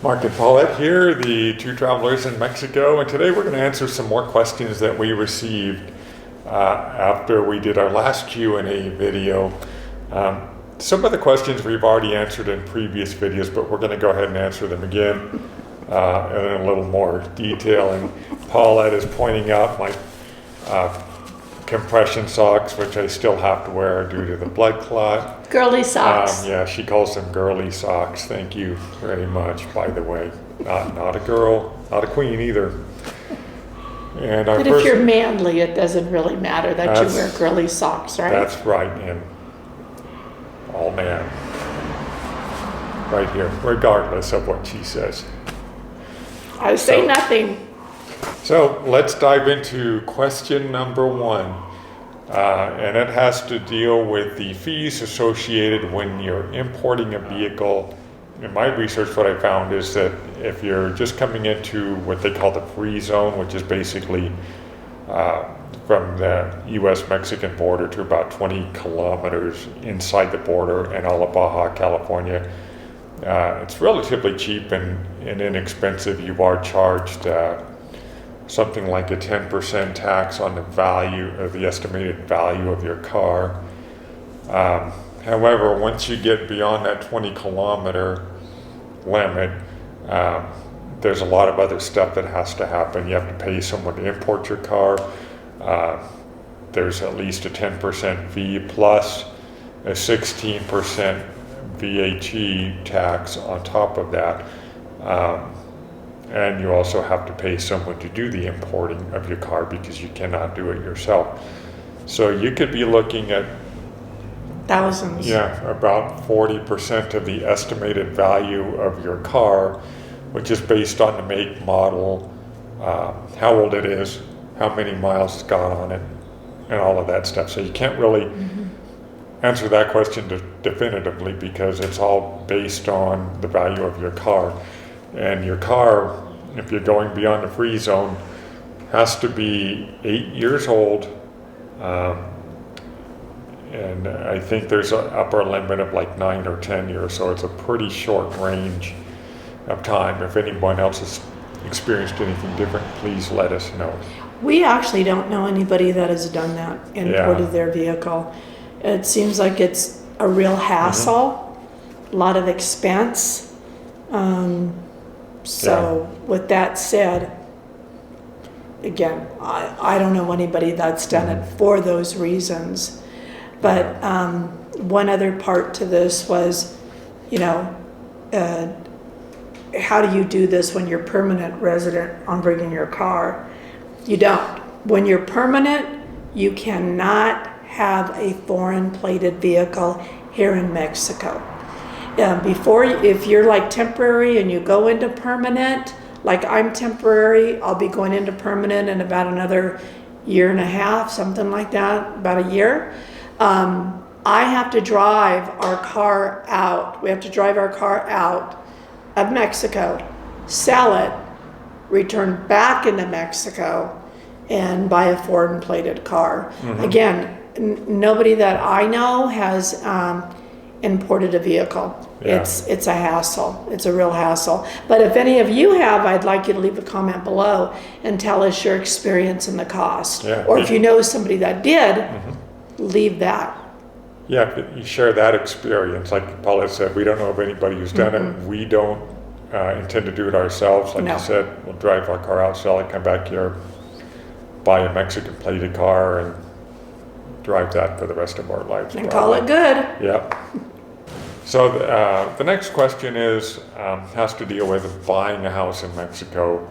Mark and Paulette here, the two travelers in Mexico, and today we're going to answer some more questions that we received after we did our last Q&A video. Some of the questions we've already answered in previous videos, but we're going to go ahead and answer them again in a little more detail. And Paulette is pointing out my compression socks, which I still have to wear due to the blood clot. Girly socks. Yeah, she calls them girly socks. Thank you very much, by the way. Not a girl, not a queen either. And our But if you're manly, it doesn't really matter that you wear girly socks, right? That's right, and all man. Right here, regardless of what she says. I say nothing. So let's dive into question number one. And it has to deal with the fees associated when you're importing a vehicle. In my research, what I found is that if you're just coming into what they call the free zone, which is basically from the U.S.-Mexican border to about 20 kilometers inside the border in all of Baja California, it's relatively cheap and inexpensive. You are charged something like a 10% tax on the value of the estimated value of your car. However, once you get beyond that 20 kilometer limit, there's a lot of other stuff that has to happen. You have to pay someone to import your car. There's at least a 10% fee plus a 16% VAT tax on top of that. And you also have to pay someone to do the importing of your car because you cannot do it yourself. So you could be looking at Thousands. Yeah, about 40% of the estimated value of your car, which is based on the make, model, how old it is, how many miles it's got on it, and all of that stuff. So you can't really answer that question definitively because it's all based on the value of your car. And your car, if you're going beyond the free zone, has to be 8 years old. And I think there's an upper limit of like 9 or 10 years, so it's a pretty short range of time. If anyone else has experienced anything different, please let us know. We actually don't know anybody that has done that, imported their vehicle. It seems like it's a real hassle, a lot of expense. With that said, again, I don't know anybody that's done it for those reasons. But one other part to this was, how do you do this when you're permanent resident on bringing your car? You don't. When you're permanent, you cannot have a foreign plated vehicle here in Mexico. If you're like temporary and you go into permanent, like I'm temporary, I'll be going into permanent in about another year and a half, something like that, about a year. I have to drive our car out. We have to drive our car out of Mexico, sell it, return back into Mexico, and buy a foreign plated car. Again, nobody that I know has imported a vehicle. Yeah. It's a hassle. It's a real hassle. But if any of you have, I'd like you to leave a comment below and tell us your experience and the cost. Yeah. Or if you know somebody that did, leave that. Yeah, if you share that experience. Like Paulette said, we don't know of anybody who's done it. We don't intend to do it ourselves. Like you said, we'll drive our car out, sell it, come back here, buy a Mexican plated car, and drive that for the rest of our lives. And call it good. Yep. So the next question has to deal with buying a house in Mexico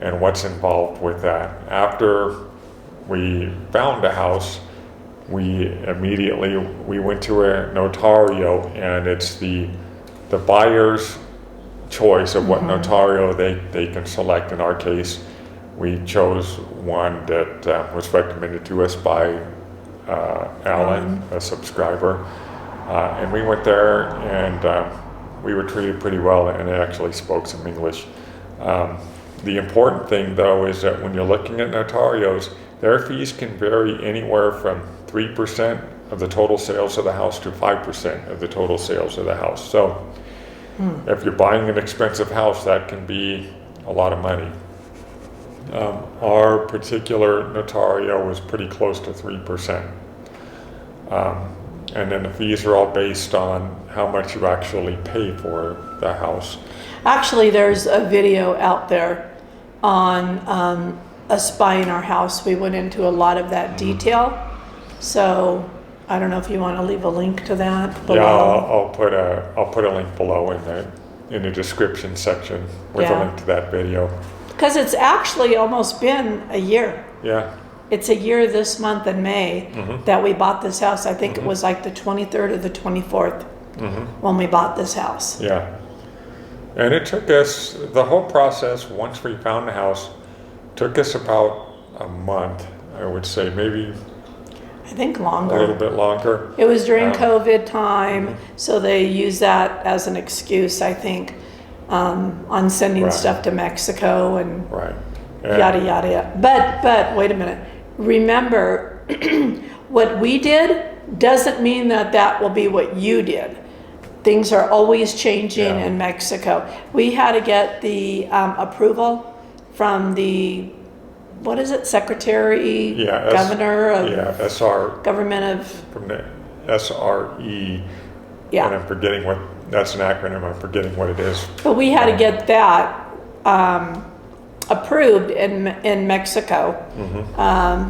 and what's involved with that. After we found a house, we went to a notario, and it's the buyer's choice of what notario they can select. In our case, we chose one that was recommended to us by Alan, a subscriber. And we went there, and we were treated pretty well, and they actually spoke some English. The important thing, though, is that when you're looking at notarios, their fees can vary anywhere from 3% of the total sales of the house to 5% of the total sales of the house. So If you're buying an expensive house, that can be a lot of money. Our particular notario was pretty close to 3%. And then the fees are all based on how much you actually pay for the house. Actually, there's a video out there on us buying our house. We went into a lot of that detail. So I don't know if you want to leave a link to that below. Yeah, I'll put a link below in the description section with a Yeah. link to that video. Because it's actually almost been a year. Yeah, It's a year this month in May Mhm. that we bought this house. I think it was like the 23rd or the 24th when we bought this house. yeah. And it took us, the whole process, once we found the house, took us about a month, I would say, maybe I think a longer. little bit longer. It was during Um, COVID time, so they use that as an excuse, I think, on sending Right. stuff to Mexico and Right. And- yada, yada, yada. But wait a minute. Remember, what we did doesn't mean that that will be what you did. Things are always changing Yeah. in Mexico. We had to get the approval from the, what is it, Secretary, Yeah, Governor of Yeah, SR, Government of, from the SRE. yeah. And I'm forgetting what, that's an acronym, I'm forgetting what it is. But we had to get that approved in Mexico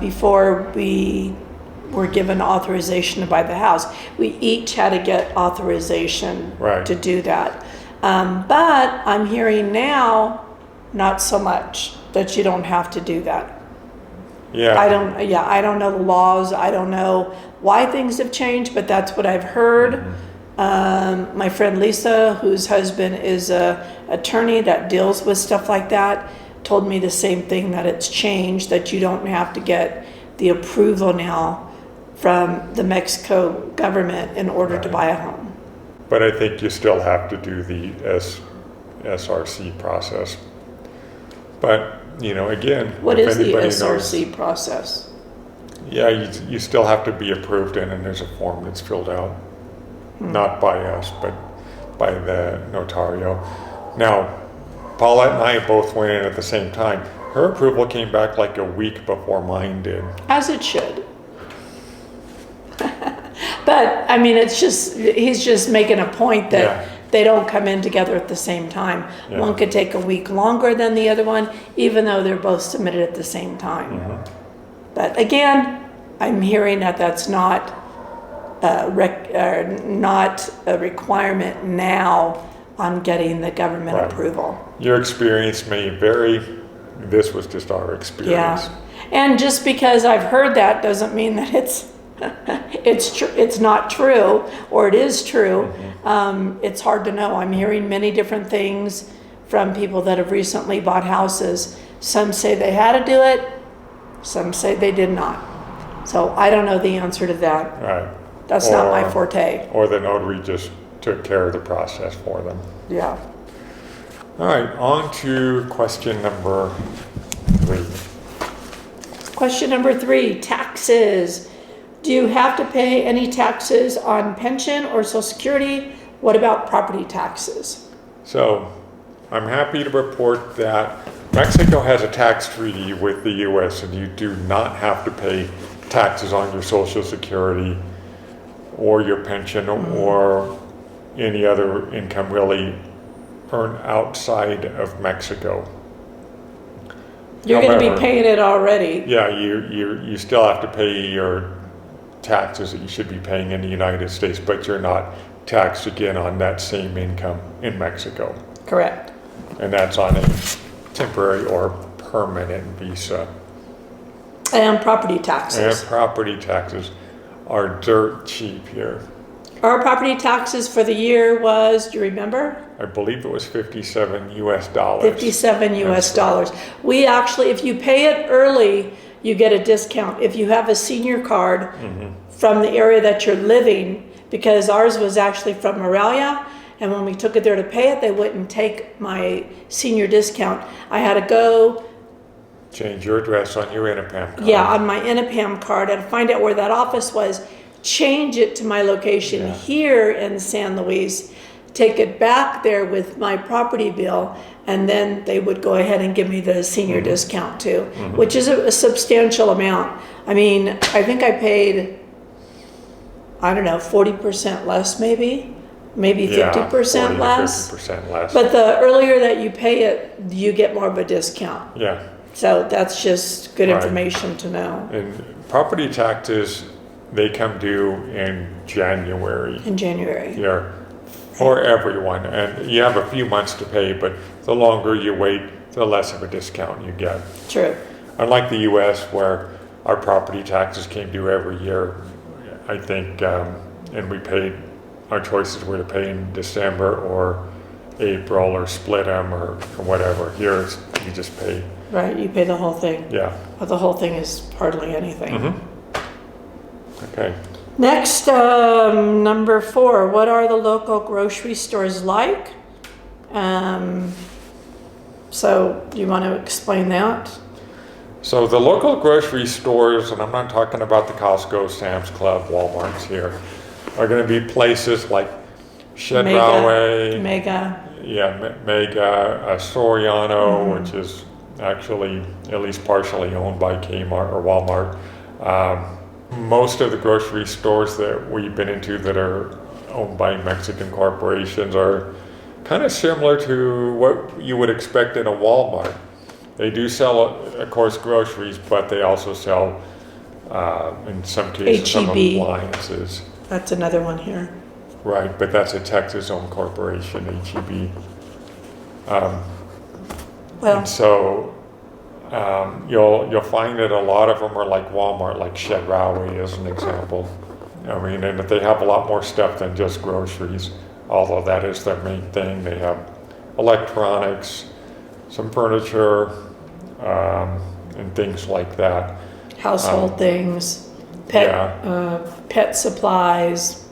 before we were given authorization to buy the house. We each had to get authorization Right. to do that. But I'm hearing now, not so much, that you don't have to do that. Yeah. I don't know the laws. I don't know why things have changed, but that's what I've heard. My friend Lisa, whose husband is a attorney that deals with stuff like that, told me the same thing, that it's changed, that you don't have to get the approval now from the Mexico government in order to buy a home. But I think you still have to do the SRC process. But, you know, again, What if is the anybody SRC knows, process? yeah, you still have to be approved in, and there's a form that's filled out, not by us, but by the notario. Now, Paulette and I both went in at the same time. Her approval came back like a week before mine did. As it should. But, I mean, he's just making a point that Yeah. they don't come in together at the same time. Yeah. One could take a week longer than the other one, even though they're both submitted at the same time. Mm-hmm. But again, I'm hearing that that's not not a requirement now on getting the government Right. approval. Your experience may vary. This was just our Yeah. experience. And just because I've heard that doesn't mean that it's not true, or it is true. It's hard to know. I'm hearing many different things from people that have recently bought houses. Some say they had to do it, some say they did not. So I don't know the answer to that. Right. That's not my Or- forte. Or the notary just took care of the process for them. Yeah. All right, on to question number 3. Question number 3, taxes. Do you have to pay any taxes on pension or Social Security? What about property taxes? So, I'm happy to report that Mexico has a tax treaty with the U.S. and you do not have to pay taxes on your Social Security or your pension or any other income really earned outside of Mexico. You're going to be However- paying it already. Yeah, you still have to pay your taxes that you should be paying in the United States, but you're not taxed again on that same income in Mexico. Correct. And that's on a temporary or permanent visa. And property And taxes. property taxes are dirt cheap here. Our property taxes for the year was, do you remember? I believe it was $57 US. 57 US dollars. We actually, if you pay it early, you get a discount. If you have a senior card from the area that you're living, because ours was actually from Morelia, and when we took it there to pay it, they wouldn't take my senior discount. I had to go, Change your address on your INAPAM card. yeah, on my INAPAM card and find out where that office was, change it to my location Yeah. here in San Luis, take it back there with my property bill, and then they would go ahead and give me the senior discount too, which is a substantial amount. I mean, I think I paid, I don't know, 40% less maybe 50% less. 50% less. But the earlier that you pay it, you get more of a discount. Yeah. So that's just good Right. information to know And property taxes, they come due in January. in January. Yeah, for everyone, and you have a few months to pay, but the longer you wait, the less of a discount you get. True. Unlike the US where our property taxes came due every year, I think, and we paid, our choices were to pay in December or April or split them or whatever. Here, you just pay, Right, you pay the whole thing. yeah. But the whole thing is hardly anything. Okay. Next, number 4, what are the local grocery stores like? So you want to explain that? So the local grocery stores, and I'm not talking about the Costco, Sam's Club, Walmarts here, are going to be places like Chedraui, Mega. Mega, Soriano, which is actually at least partially owned by Kmart or Walmart. Most of the grocery stores that we've been into that are owned by Mexican corporations are kind of similar to what you would expect in a Walmart. They do sell, of course, groceries, but they also sell, in some cases, some H-E-B. appliances. That's another one here. Right, but that's a Texas-owned corporation, H-E-B. Well, And so you'll find that a lot of them are like Walmart, like Chedraui as an example. I mean, and they have a lot more stuff than just groceries, although that is their main thing. They have electronics, some furniture, and things like that. household things, pet supplies.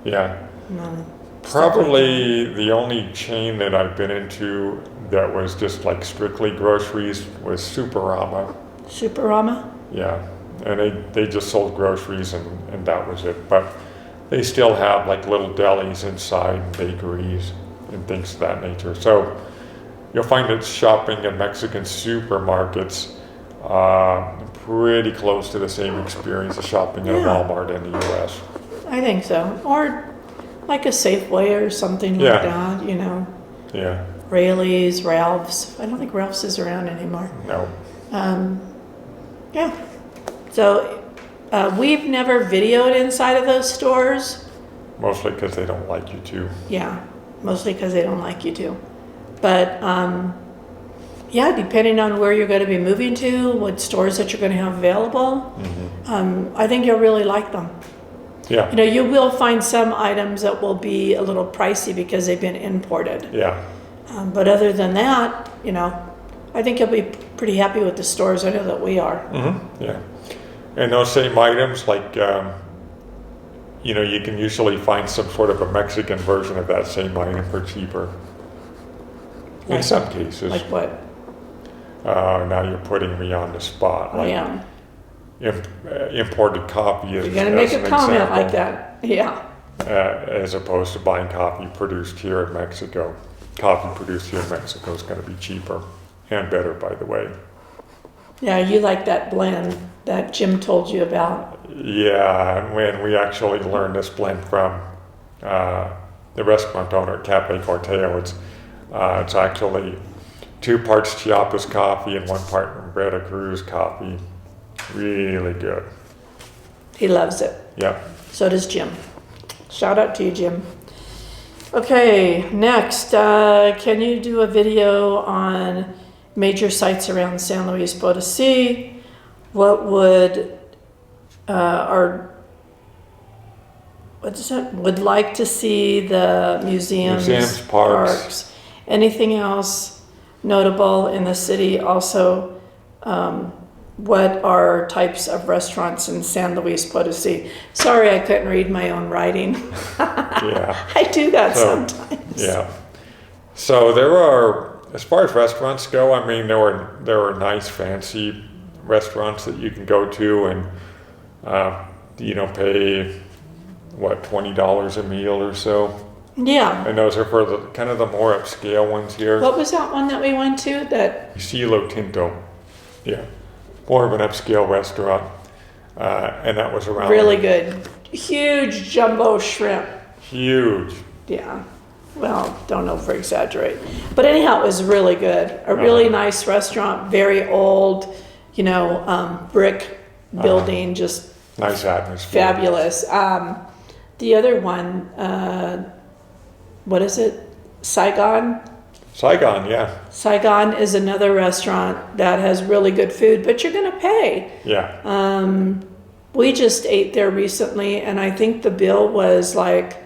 Yeah. stuff Probably the only chain that I've been into that was just like strictly groceries was Superama. like that. Superama? Yeah, and they just sold groceries and that was it. But they still have like little delis inside, bakeries and things of that nature. So you'll find that shopping at Mexican supermarkets pretty close to the same experience as shopping at Yeah. Walmart in the US. I think so. Or like a Safeway or something like Yeah. that, you know. Yeah, Raley's, Ralph's. I don't think Ralph's is around anymore. no. Yeah. So we've never videoed inside of those stores. Mostly because they don't like you to. Yeah, mostly because they don't like you to. But yeah, depending on where you're going to be moving to, what stores that you're going to have available, I think you'll really like them. Yeah, You know, you will find some items that will be a little pricey because they've been imported. yeah. But other than that, you know, I think you'll be pretty happy with the stores. I know that we are. Yeah. And those same items, like, you know, you can usually find some sort of a Mexican version of that same item for cheaper. In Like- some cases. Like what? Now you're putting me on the spot. I Like am. Imported coffee is You're going to make as a an comment example, like that. Yeah. As opposed to buying coffee produced here in Mexico. Coffee produced here in Mexico is going to be cheaper and better, by the way. Yeah, you like that blend that Jim told you about. Yeah, and when we actually learned this blend from the restaurant owner, Cafe Corteo, it's actually 2 parts Chiapas coffee and 1 part Breda Cruz coffee. Really good. He loves it. Yeah. So does Jim. Shout out to you, Jim. Okay, next, can you do a video on major sites around San Luis Potosi? What would would like to see the museums, parks. Anything else notable in the city? Also, what are types of restaurants in San Luis Potosi? Sorry, I couldn't read my own writing. Yeah. I do that So, sometimes. Yeah. So there are, as far as restaurants go, I mean, there are nice, fancy restaurants that you can go to and, you know, pay, what, $20 a meal or so. Yeah. And those are for the kind of the more upscale ones here. What was that one that we went to that? Cielo Tinto. Yeah. More of an upscale restaurant. And that was around. Really good. Huge jumbo shrimp. Huge. Yeah. Well, don't over exaggerate. But anyhow, it was really good. A really nice restaurant, very old, brick building, just Nice atmosphere. fabulous. The other one, what is it? Saigon? Saigon, yeah. Saigon is another restaurant that has really good food, but you're going to pay. Yeah. We just ate there recently, and I think the bill was like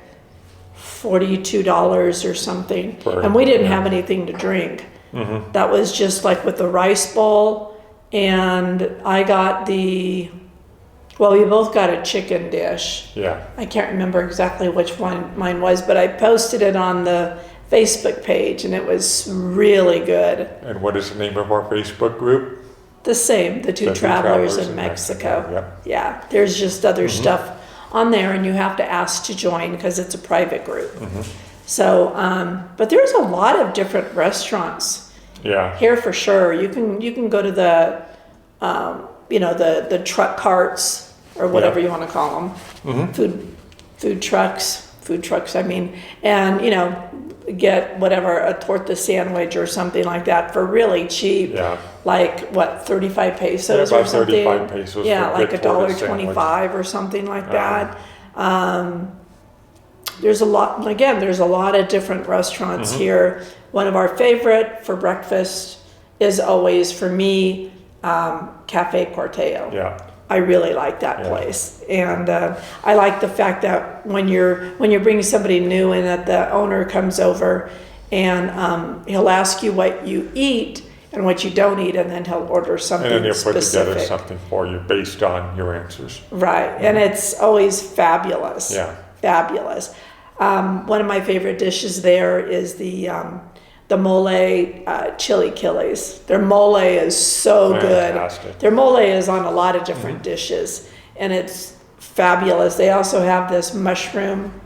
$42 or something. And we didn't have anything to drink. Mm-hmm. That was just like with the rice bowl, and I got we both got a chicken dish. Yeah. I can't remember exactly which one mine was, but I posted it on the Facebook page, and it was really good. And what is the name of our Facebook group? The same, the two travelers in Mexico. Yep. Yeah, there's just other stuff on there, and you have to ask to join because it's a private group. So, but there's a lot of different restaurants Yeah. here for sure. You can go to the, the truck carts or whatever you want to call them, food trucks. I mean, and get whatever, a torta sandwich or something like that for really cheap. Yeah. Like what, 35 pesos Yeah, or about something? 35 pesos Yeah, for a like good torta sandwich. $1.25 or something like that. There's a lot of different restaurants here. One of our favorite for breakfast is always, for me, Cafe Corteo. Yeah. I really like that place, and I like the fact that when you're bringing somebody new in, that the owner comes over and he'll ask you what you eat and what you don't eat, and then he'll order something And then he'll put specific. together something for you based on your answers. Right, and it's always fabulous. Yeah. Fabulous. One of my favorite dishes there is the mole chili chiles. Their mole is so Fantastic. good. Their mole is on a lot of different dishes, and it's fabulous. They also have this mushroom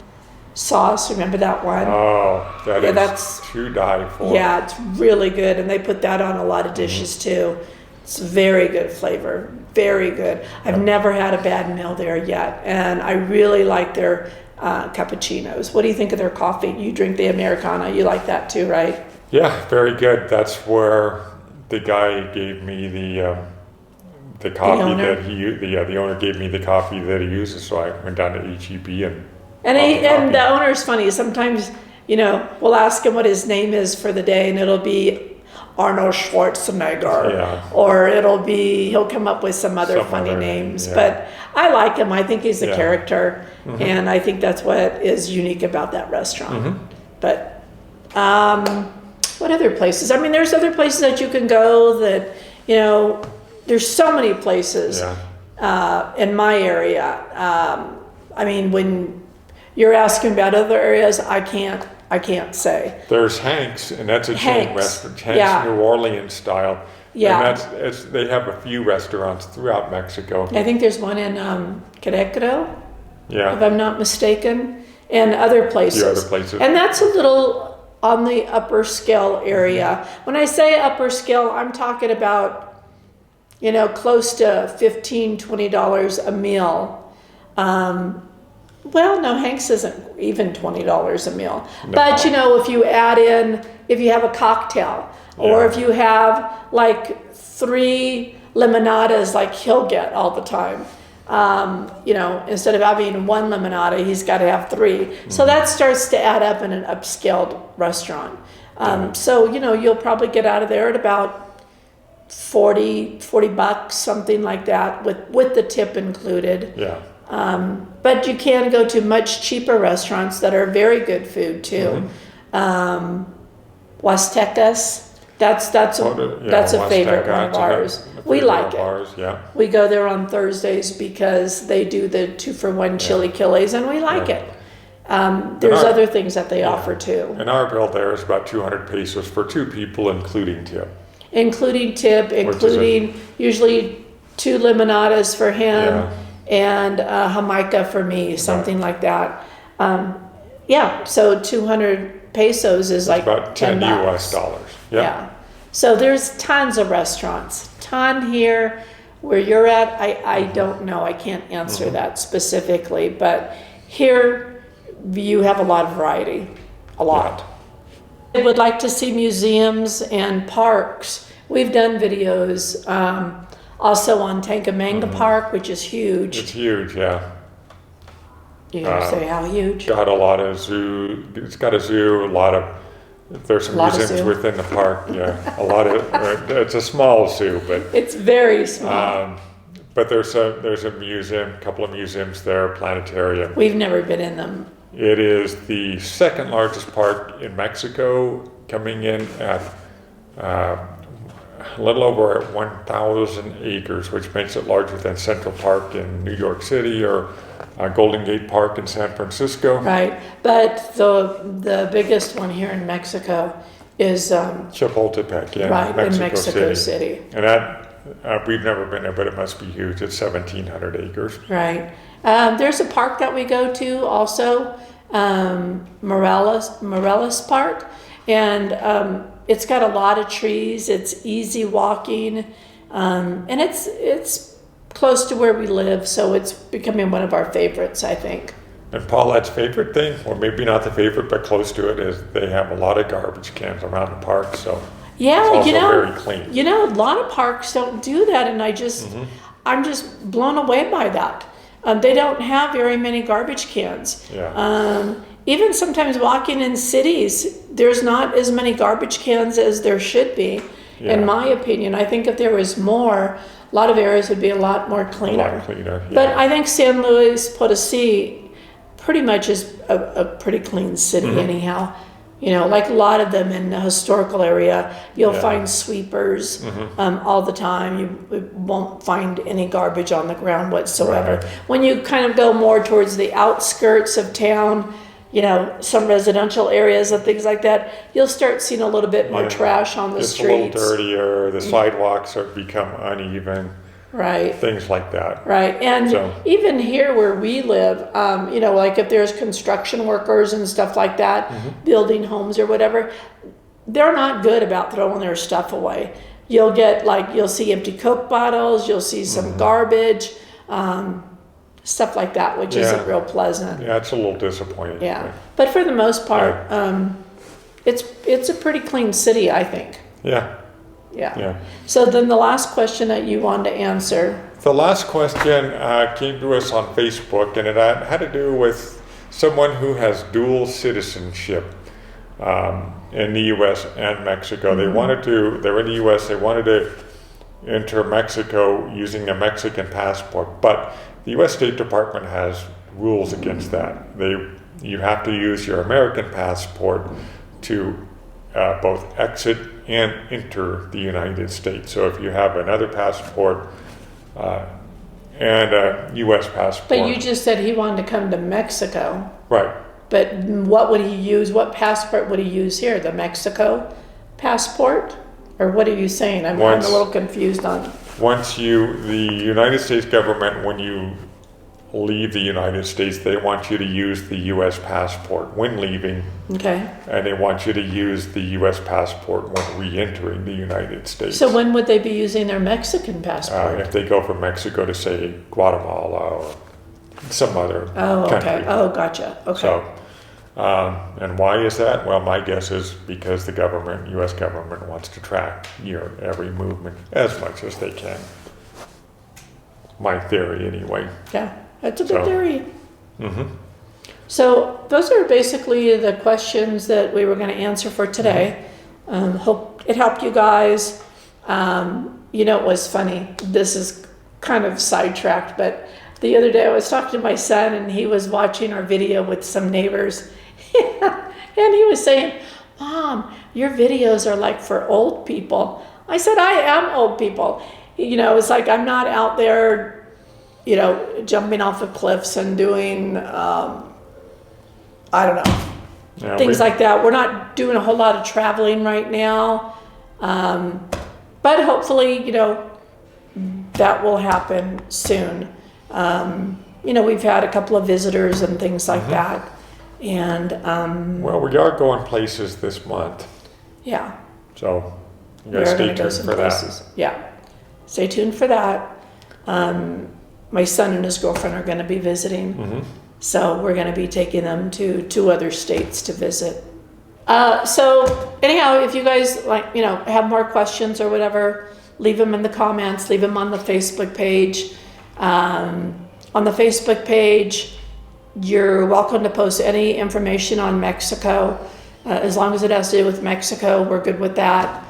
sauce. Remember that one? Oh, Yeah, that's to die for. Yeah, it's really good, and they put that on a lot of dishes too. It's very good flavor, very good. I've never had a bad meal there yet, and I really like their cappuccinos. What do you think of their coffee? You drink the Americano. You like that too, right? Yeah, very good. That's where the guy gave me the coffee owner? that he used. The owner gave me the coffee that he uses, so I went down to HEB and. And the owner's funny. Sometimes, we'll ask him what his name is for the day, and it'll be Arnold Schwarzenegger. Yeah. Or he'll come up with some other funny names. yeah. But I like him. I think he's a Yeah. character, and I think that's what is unique about that restaurant. But what other places? I mean, there's other places that you can go that, there's so many places in my area. I mean, when you're asking about other areas, I can't say. There's Hank's, and that's a chain Hank's, restaurant. Hank's yeah. New Orleans style. Yeah. And they have a few restaurants throughout Mexico. I think there's one in Querétaro, if Yeah. I'm not mistaken, and other places. Other places. And that's a little on the upper scale area. When I say upper scale, I'm talking about, close to $15, $20 a meal. Well, no, Hank's isn't even $20 a meal. No. But, if you have a cocktail, or Yeah. if you have like 3 limonadas like he'll get all the time, instead of having 1 limonada, he's got to have 3. So that starts to add up in an upscaled restaurant. So, you'll probably get out of there at about $40, something like that, with the tip included. Yeah. But you can go to much cheaper restaurants that are very good food too. Huastecas, that's a favorite one of ours. We like it. Ours, yeah. We go there on Thursdays because they do the 2-for-1 chili chiles, and we like it. There's other things that they offer too, And our bill there is about 200 pesos for 2 people, including tip. including tip, including usually 2 limonadas for him. Yeah. And Jamaica for me, something like that. Yeah, so 200 pesos is like About 10 $10. US dollars. Yeah. Yeah. So there's tons of restaurants. Ton here. Where you're at, I don't know. I can't answer that specifically. But here, you have a lot of variety. A lot. I would like to see museums and parks. We've done videos also on Tangamanga Park, which is huge. It's huge, yeah. You gonna say how huge? Got a lot of zoo. It's got a zoo. There's some Lot of museums zoo. within the park. Yeah, a lot of. It's a small zoo, but It's very small. but there's a museum, a couple of museums there, planetarium. We've never been in them. It is the second largest park in Mexico, coming in at a little over 1,000 acres, which makes it larger than Central Park in New York City or Golden Gate Park in San Francisco. Right, but the biggest one here in Mexico is Chapultepec, yeah, right in Mexico City. And that we've never been there, but it must be huge. It's 1,700 acres. Right. There's a park that we go to also, Morelos Park, and it's got a lot of trees. It's easy walking, and it's close to where we live, so it's becoming one of our favorites, I think. And Paulette's favorite thing, or maybe not the favorite, but close to it, is they have a lot of garbage cans around the park. So Yeah, it's also you know, very clean. you know, a lot of parks don't do that, and I'm just blown away by that. They don't have very many garbage cans. Yeah. Even sometimes walking in cities, there's not as many garbage cans as there should be, Yeah. in my opinion. I think if there was more, a lot of areas would be a lot more A cleaner. lot cleaner. Yeah. But I think San Luis Potosí pretty much is a pretty clean city Mm-hmm. anyhow. You know, like a lot of them in the historical area, you'll Yeah. Mm-hmm. find sweepers all the time. You won't find any garbage on the ground whatsoever. Right. When you kind of go more towards the outskirts of town, you know, some residential areas and things like that, you'll start seeing a little bit more Yeah. trash on the it's streets. a little dirtier. The sidewalks have become uneven. Right. Things like that. Right, and So- even here where we live, you know, like if there's construction workers and stuff like that, building homes or whatever, they're not good about throwing their stuff away. You'll see empty Coke bottles, you'll see some garbage, stuff like that, which Yeah. isn't real pleasant. Yeah, it's a little disappointing. Yeah, but for the most part, it's a pretty clean city, I think. Yeah. Yeah. Yeah. So then the last question that you wanted to answer. The last question came to us on Facebook, and it had to do with someone who has dual citizenship in the U.S. and Mexico. They were in the U.S., they wanted to enter Mexico using a Mexican passport, but the U.S. State Department has rules against that. You have to use your American passport to both exit and enter the United States. So if you have another passport and a U.S. passport, But you just said he wanted to come to Mexico. right? But what would he use? What passport would he use here? The Mexico passport? Or what are you saying? I'm a little confused on. The United States government, when you leave the United States, they want you to use the U.S. passport when leaving, Okay. and they want you to use the U.S. passport when re-entering the United States. So when would they be using their Mexican passport? If they go from Mexico to, say, Guatemala or some other Oh, country. okay. Oh, gotcha. Okay. So, and why is that? Well, my guess is because the U.S. government wants to track your every movement as much as they can. My theory, anyway. Yeah, that's a good So- theory. Mm-hmm. So those are basically the questions that we were going to answer for today. Hope it helped you guys. You know, it was funny. This is kind of sidetracked, but the other day I was talking to my son and he was watching our video with some neighbors. And he was saying, "Mom, your videos are like for old people." I said, "I am old people." You know, it's like I'm not out there, you know, jumping off of cliffs and doing, I don't know, Yeah, things like that. We're not doing a whole lot of traveling right now. But hopefully, you know, that will happen soon. You know, we've had a couple of visitors and things like that. And, Well, we are going places this month, yeah. so you We guys are stay gonna go tuned some for that. places. Yeah. Stay tuned for that. My son and his girlfriend are gonna be visiting. Mhm. So we're gonna be taking them to 2 other states to visit. So anyhow, if you guys have more questions or whatever, leave them in the comments, leave them on the Facebook page. On the Facebook page, you're welcome to post any information on Mexico. As long as it has to do with Mexico, we're good with that.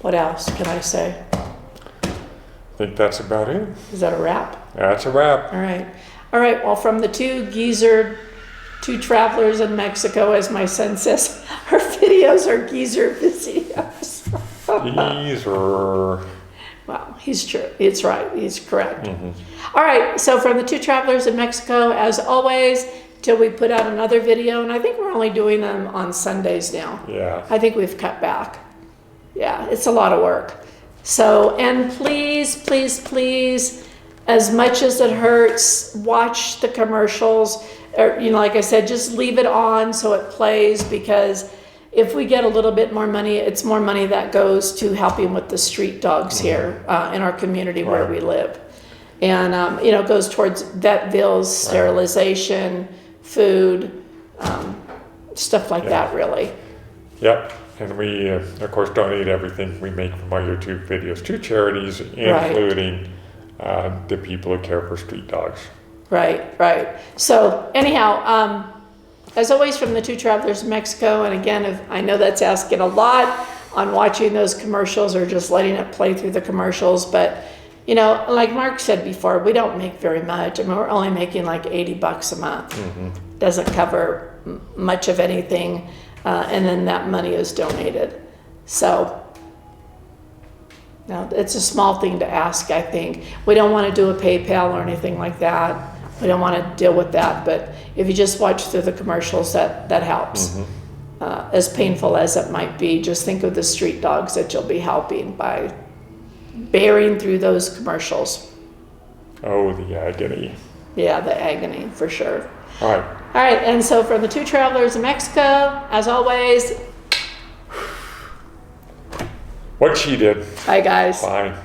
What else can I say? I think that's about it. Is that a wrap? That's a wrap. All right. Well, from the two travelers in Mexico, as my son says, our videos are geezer videos. These are. Wow, he's true. It's right. He's correct. Mm-hmm. All right. So from the 2 travelers in Mexico, as always, till we put out another video, and I think we're only doing them on Sundays now. Yeah. I think we've cut back. Yeah, it's a lot of work. So, and please, please, please, as much as it hurts, watch the commercials. Or, like I said, just leave it on so it plays, because if we get a little bit more money, it's more money that goes to helping with the street dogs here in our community where we live. And, it goes towards vet bills, sterilization, food, stuff like that, really. Yep. And we, of course, donate everything we make from our YouTube videos to charities, including the people who care for street dogs. Right. So anyhow, as always, from the 2 travelers in Mexico, and again, I know that's asking a lot on watching those commercials or just letting it play through the commercials, but like Mark said before, we don't make very much. I mean, we're only making like $80 a month. Mm-hmm. Doesn't cover much of anything, and then that money is donated. So. Now, it's a small thing to ask, I think. We don't want to do a PayPal or anything like that. We don't want to deal with that, but if you just watch through the commercials, that helps. Mm-hmm. As painful as it might be, just think of the street dogs that you'll be helping by bearing through those commercials. Oh, the agony. Yeah, the agony, for sure. All right, and so from the 2 travelers in Mexico, as always, what she did. bye guys. Bye.